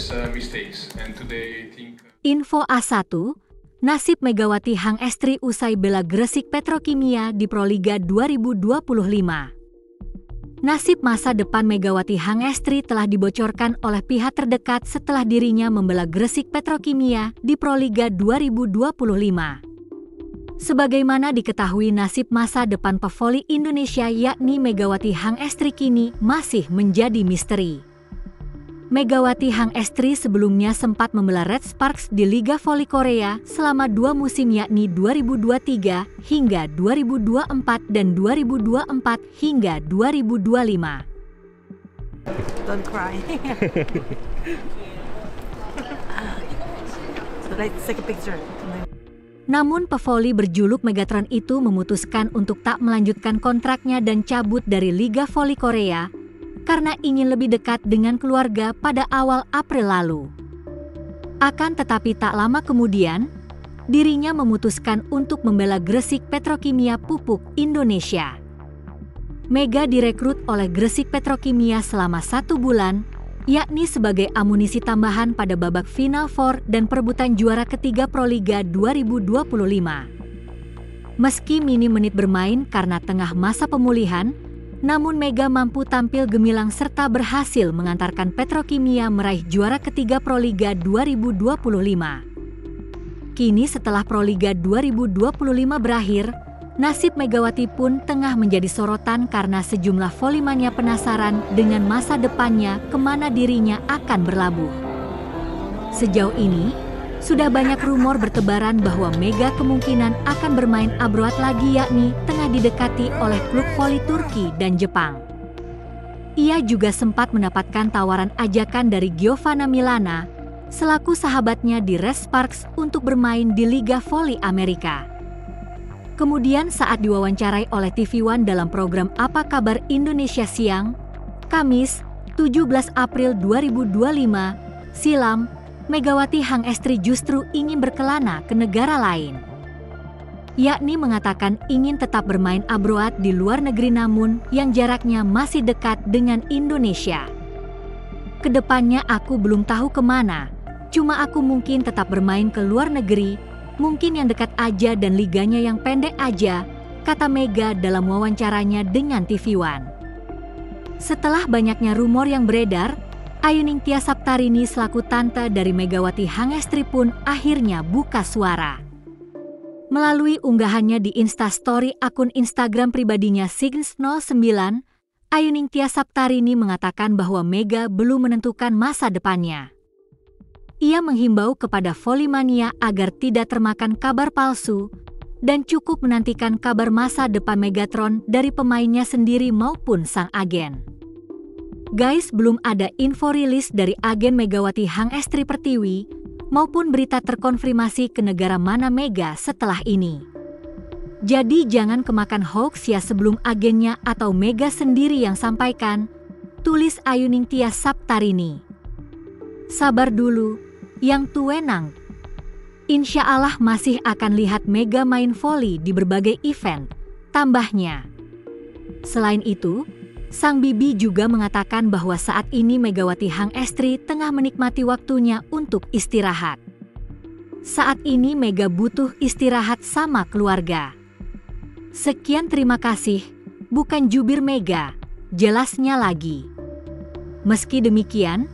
less mistakes. And today I think Info A1, nasib Megawati Hang Estri usai bela Gresik Petrokimia di Proliga 2025. Nasib masa depan Megawati Hang Estri telah dibocorkan oleh pihak terdekat setelah dirinya membela Gresik Petrokimia di Proliga 2025. Sebagaimana diketahui, nasib masa depan pevoli Indonesia yakni Megawati Hang Estri kini masih menjadi misteri. Megawati Hang Estri sebelumnya sempat membela Red Sparks di Liga Voli Korea selama 2 musim yakni 2023 hingga 2024 dan 2024 hingga 2025. Don't cry. So let's take a picture. Namun pevoli berjuluk Megatron itu memutuskan untuk tak melanjutkan kontraknya dan cabut dari Liga Voli Korea karena ingin lebih dekat dengan keluarga pada awal April lalu. Akan tetapi tak lama kemudian, dirinya memutuskan untuk membela Gresik Petrokimia Pupuk Indonesia. Mega direkrut oleh Gresik Petrokimia selama 1 bulan, yakni sebagai amunisi tambahan pada babak Final Four dan perebutan juara ketiga Proliga 2025. Meski minim menit bermain karena tengah masa pemulihan, namun Mega mampu tampil gemilang serta berhasil mengantarkan Petrokimia meraih juara ketiga Proliga 2025. Kini setelah Proliga 2025 berakhir, nasib Megawati pun tengah menjadi sorotan karena sejumlah volimania penasaran dengan masa depannya kemana dirinya akan berlabuh. Sejauh ini, sudah banyak rumor bertebaran bahwa Mega kemungkinan akan bermain abroad lagi yakni tengah didekati oleh klub voli Turki dan Jepang. Ia juga sempat mendapatkan tawaran ajakan dari Giovanna Milana selaku sahabatnya di Red Sparks untuk bermain di Liga Voli Amerika. Kemudian saat diwawancarai oleh TV One dalam program Apa Kabar Indonesia Siang, Kamis, 17 April 2025, silam, Megawati Hang Estri justru ingin berkelana ke negara lain. Yakni mengatakan ingin tetap bermain abroad di luar negeri namun yang jaraknya masih dekat dengan Indonesia. Kedepannya aku belum tahu kemana, cuma aku mungkin tetap bermain ke luar negeri, mungkin yang dekat aja dan liganya yang pendek aja, kata Mega dalam wawancaranya dengan TV One. Setelah banyaknya rumor yang beredar, Ayuningtyas Saptarini selaku tante dari Megawati Hang Estri pun akhirnya buka suara. Melalui unggahannya di Instastory akun Instagram pribadinya Signs09, Ayuningtyas Saptarini mengatakan bahwa Mega belum menentukan masa depannya. Ia menghimbau kepada volimania agar tidak termakan kabar palsu dan cukup menantikan kabar masa depan Megatron dari pemainnya sendiri maupun sang agen. Guys, belum ada info rilis dari agen Megawati Hang Estri Pertiwi maupun berita terkonfirmasi ke negara mana Mega setelah ini. Jadi jangan kemakan hoax ya sebelum agennya atau Mega sendiri yang sampaikan, tulis Ayuningtyas Saptarini. Sabar dulu, yang tuenang. Insya Allah masih akan lihat Mega main voli di berbagai event, tambahnya. Selain itu, sang bibi juga mengatakan bahwa saat ini Megawati Hang Estri tengah menikmati waktunya untuk istirahat. Saat ini Mega butuh istirahat sama keluarga. Sekian, terima kasih, bukan jubir Mega, jelasnya lagi. Meski demikian,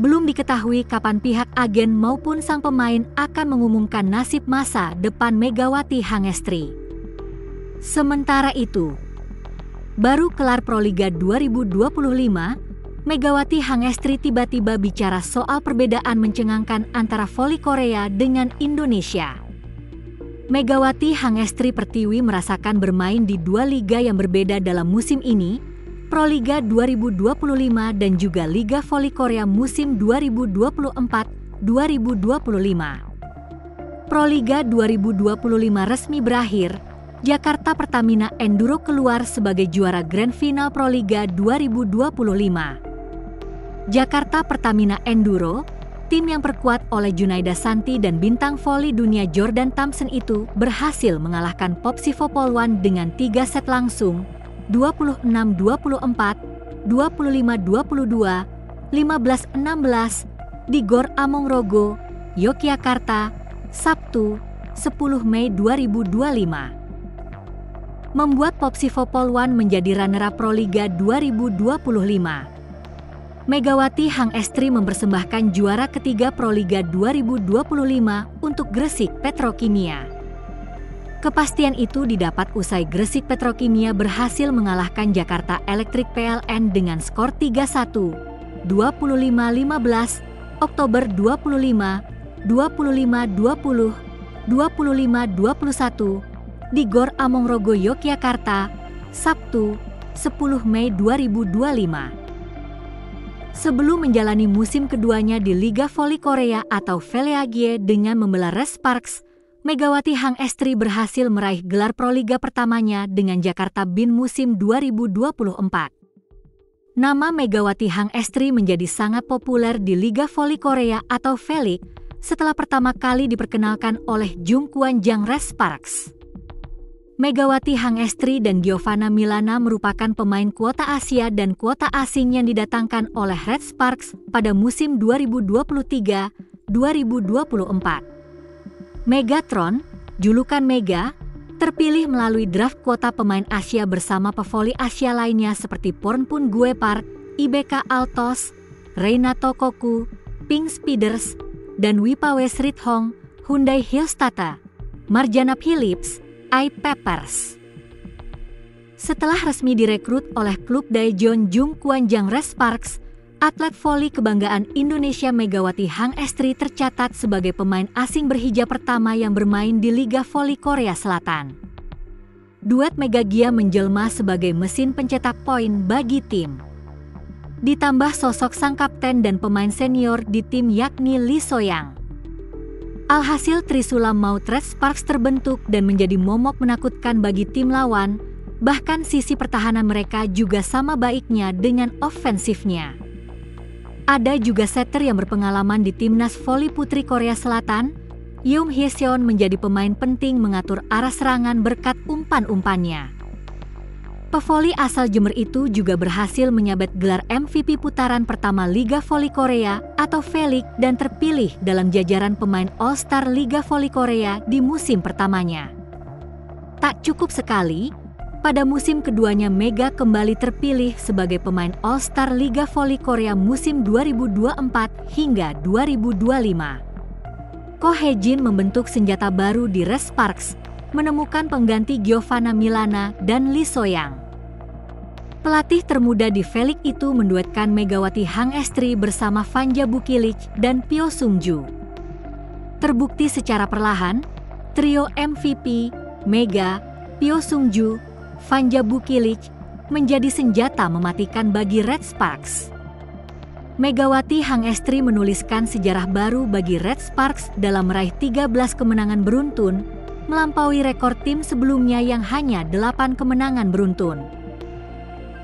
belum diketahui kapan pihak agen maupun sang pemain akan mengumumkan nasib masa depan Megawati Hang Estri. Sementara itu, baru kelar Proliga 2025, Megawati Hang Estri tiba-tiba bicara soal perbedaan mencengangkan antara voli Korea dengan Indonesia. Megawati Hang Estri Pertiwi merasakan bermain di 2 liga yang berbeda dalam musim ini, Proliga 2025 dan juga Liga Voli Korea musim 2024-2025. Proliga 2025 resmi berakhir, Jakarta Pertamina Enduro keluar sebagai juara Grand Final Proliga 2025. Jakarta Pertamina Enduro, tim yang perkuat oleh Junaida Santi dan bintang voli dunia Jordan Thompson itu berhasil mengalahkan Popsivo Polwan dengan 3 set langsung, 26-24, 25-22, 15-16, di Gor Amongrogo, Yogyakarta, Sabtu, 10 Mei 2025. Membuat Popsivo Poluan menjadi runner-up Proliga 2025. Megawati Hangestri mempersembahkan juara ketiga Proliga 2025 untuk Gresik Petrokimia. Kepastian itu didapat usai Gresik Petrokimia berhasil mengalahkan Jakarta Electric PLN dengan skor 3-1, 25-15, Oktober 25, 25-20, 25-21, di Gor Amongrogo Yogyakarta, Sabtu, 10 Mei 2025. Sebelum menjalani musim keduanya di Liga Voli Korea atau VLAG dengan membela Red Sparks, Megawati Hangestri berhasil meraih gelar Proliga pertamanya dengan Jakarta Bin musim 2024. Nama Megawati Hangestri menjadi sangat populer di Liga Voli Korea atau VLAG setelah pertama kali diperkenalkan oleh Jung Kwon Jang Red Sparks. Megawati Hangestri dan Giovanna Milana merupakan pemain kuota Asia dan kuota asing yang didatangkan oleh Red Sparks pada musim 2023-2024. Megatron, julukan Mega, terpilih melalui draft kuota pemain Asia bersama pevoli Asia lainnya seperti Pornpun Guepard, IBK Altos, Reinato Koku, Pink Speeders, dan Wipawe Srithong, Hyundai Hillstata, Marjana Philips, iPeppers. Setelah resmi direkrut oleh klub Daejeon Jung Kwon Jang Red Sparks, atlet voli kebanggaan Indonesia Megawati Hangestri tercatat sebagai pemain asing berhijab pertama yang bermain di Liga Voli Korea Selatan. Duet Megagia menjelma sebagai mesin pencetak poin bagi tim. Ditambah sosok sang kapten dan pemain senior di tim yakni Lee Soyang. Alhasil Trisula Maut Red Sparks terbentuk dan menjadi momok menakutkan bagi tim lawan, bahkan sisi pertahanan mereka juga sama baiknya dengan ofensifnya. Ada juga setter yang berpengalaman di timnas voli putri Korea Selatan, Yoon Hye-seon menjadi pemain penting mengatur arah serangan berkat umpan-umpannya. Pevoli asal Jember itu juga berhasil menyabet gelar MVP putaran pertama Liga Voli Korea atau VLAG dan terpilih dalam jajaran pemain All-Star Liga Voli Korea di musim pertamanya. Tak cukup sekali, pada musim keduanya Mega kembali terpilih sebagai pemain All-Star Liga Voli Korea musim 2024 hingga 2025. Ko Hae-jin membentuk senjata baru di Red Sparks, menemukan pengganti Giovanna Milana dan Lee Soyang. Pelatih termuda di VLAG itu menduetkan Megawati Hangestri bersama Vanja Bukilic dan Pyo Sung-ju. Terbukti secara perlahan, trio MVP, Mega, Pyo Sung-ju, Vanja Bukilic menjadi senjata mematikan bagi Red Sparks. Megawati Hangestri menuliskan sejarah baru bagi Red Sparks dalam meraih 13 kemenangan beruntun, melampaui rekor tim sebelumnya yang hanya 8 kemenangan beruntun.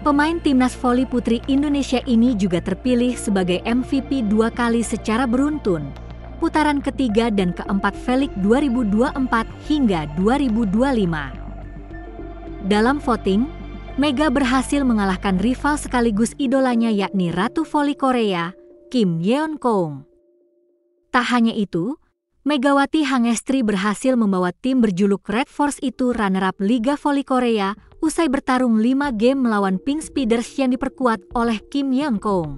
Pemain timnas voli putri Indonesia ini juga terpilih sebagai MVP 2 kali secara beruntun, putaran ketiga dan keempat VLAG 2024 hingga 2025. Dalam voting, Mega berhasil mengalahkan rival sekaligus idolanya yakni Ratu Voli Korea, Kim Yeon-keung. Tak hanya itu, Megawati Hangestri berhasil membawa tim berjuluk Red Force itu runner-up Liga Voli Korea usai bertarung 5 game melawan Pink Speeders yang diperkuat oleh Kim Yeon-keung.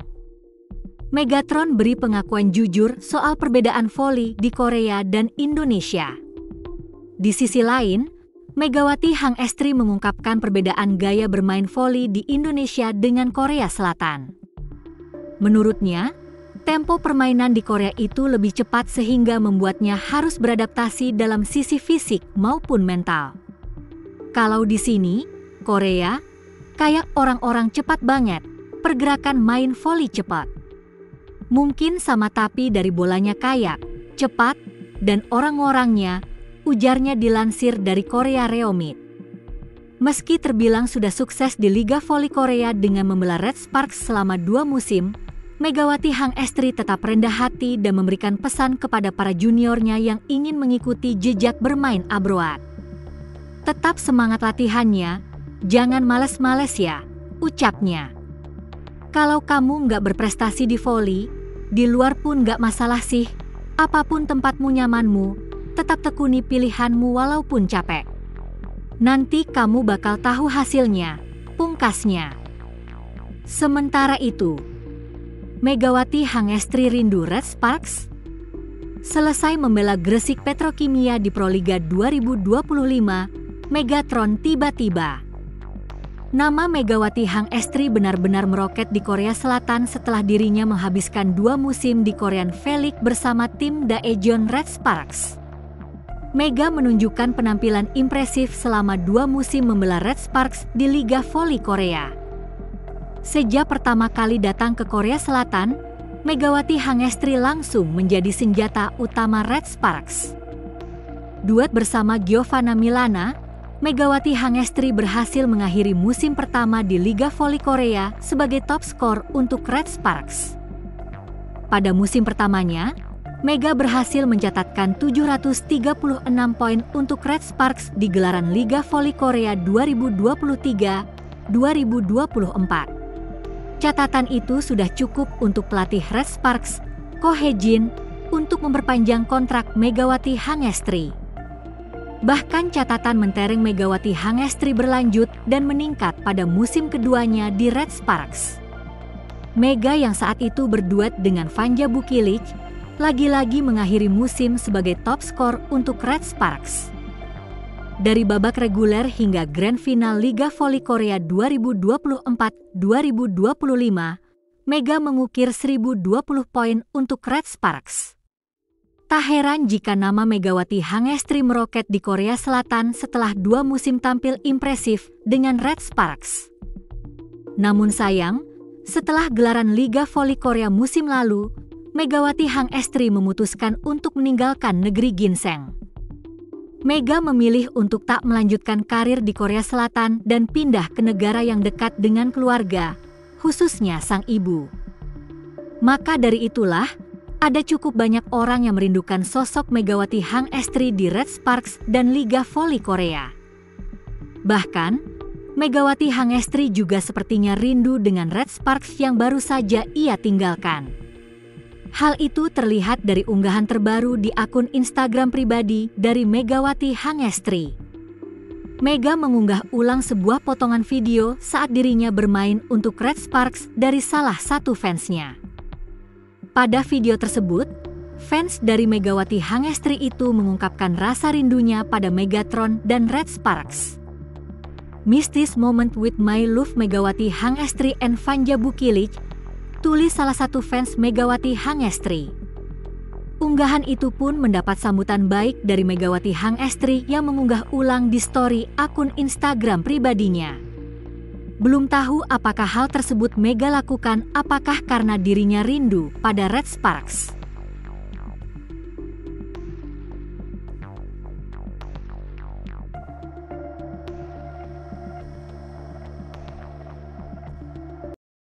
Megatron beri pengakuan jujur soal perbedaan voli di Korea dan Indonesia. Di sisi lain, Megawati Hangestri mengungkapkan perbedaan gaya bermain voli di Indonesia dengan Korea Selatan. Menurutnya, tempo permainan di Korea itu lebih cepat sehingga membuatnya harus beradaptasi dalam sisi fisik maupun mental. Kalau di sini, Korea, kayak orang-orang cepat banget, pergerakan main voli cepat. Mungkin sama tapi dari bolanya kayak, cepat, dan orang-orangnya, ujarnya dilansir dari Korea Reomit. Meski terbilang sudah sukses di Liga Voli Korea dengan membela Red Sparks selama 2 musim, Megawati Hangestri tetap rendah hati dan memberikan pesan kepada para juniornya yang ingin mengikuti jejak bermain Abroad. Tetap semangat latihannya, jangan males-males ya, ucapnya. Kalau kamu nggak berprestasi di voli, Di luar pun gak masalah sih, apapun tempatmu nyamanmu, tetap tekuni pilihanmu walaupun capek. Nanti kamu bakal tahu hasilnya, pungkasnya. Sementara itu, Megawati Hangestri rindu Red Sparks? Selesai membela Gresik Petrokimia di Proliga 2025, Megatron tiba-tiba. Nama Megawati Hangestri benar-benar meroket di Korea Selatan setelah dirinya menghabiskan 2 musim di Korean V-League bersama tim Daejeon Red Sparks. Mega menunjukkan penampilan impresif selama 2 musim membela Red Sparks di Liga Voli Korea. Sejak pertama kali datang ke Korea Selatan, Megawati Hangestri langsung menjadi senjata utama Red Sparks. Duet bersama Giovanna Milana, Megawati Hangestri berhasil mengakhiri musim pertama di Liga Voli Korea sebagai top skor untuk Red Sparks. Pada musim pertamanya, Mega berhasil mencatatkan 736 poin untuk Red Sparks di gelaran Liga Voli Korea 2023-2024. Catatan itu sudah cukup untuk pelatih Red Sparks, Ko Hae-jin, untuk memperpanjang kontrak Megawati Hangestri. Bahkan catatan mentereng Megawati Hangestri berlanjut dan meningkat pada musim keduanya di Red Sparks. Mega yang saat itu berduet dengan Vanja Bukilic, lagi-lagi mengakhiri musim sebagai top skor untuk Red Sparks. Dari babak reguler hingga grand final Liga Voli Korea 2024-2025, Mega mengukir 1020 poin untuk Red Sparks. Tak heran jika nama Megawati Hangestri meroket di Korea Selatan setelah 2 musim tampil impresif dengan Red Sparks. Namun sayang, setelah gelaran Liga Voli Korea musim lalu, Megawati Hangestri memutuskan untuk meninggalkan negeri ginseng. Mega memilih untuk tak melanjutkan karir di Korea Selatan dan pindah ke negara yang dekat dengan keluarga, khususnya sang ibu. Maka dari itulah, ada cukup banyak orang yang merindukan sosok Megawati Hangestri di Red Sparks dan Liga Voli Korea. Bahkan, Megawati Hangestri juga sepertinya rindu dengan Red Sparks yang baru saja ia tinggalkan. Hal itu terlihat dari unggahan terbaru di akun Instagram pribadi dari Megawati Hangestri. Mega mengunggah ulang sebuah potongan video saat dirinya bermain untuk Red Sparks dari salah satu fansnya. Pada video tersebut, fans dari Megawati Hangestri itu mengungkapkan rasa rindunya pada Megatron dan Red Sparks. "Miss this moment with my love Megawati Hangestri and Vanja Bukilic," tulis salah satu fans Megawati Hangestri. Unggahan itu pun mendapat sambutan baik dari Megawati Hangestri yang mengunggah ulang di story akun Instagram pribadinya. Belum tahu apakah hal tersebut Mega lakukan apakah karena dirinya rindu pada Red Sparks.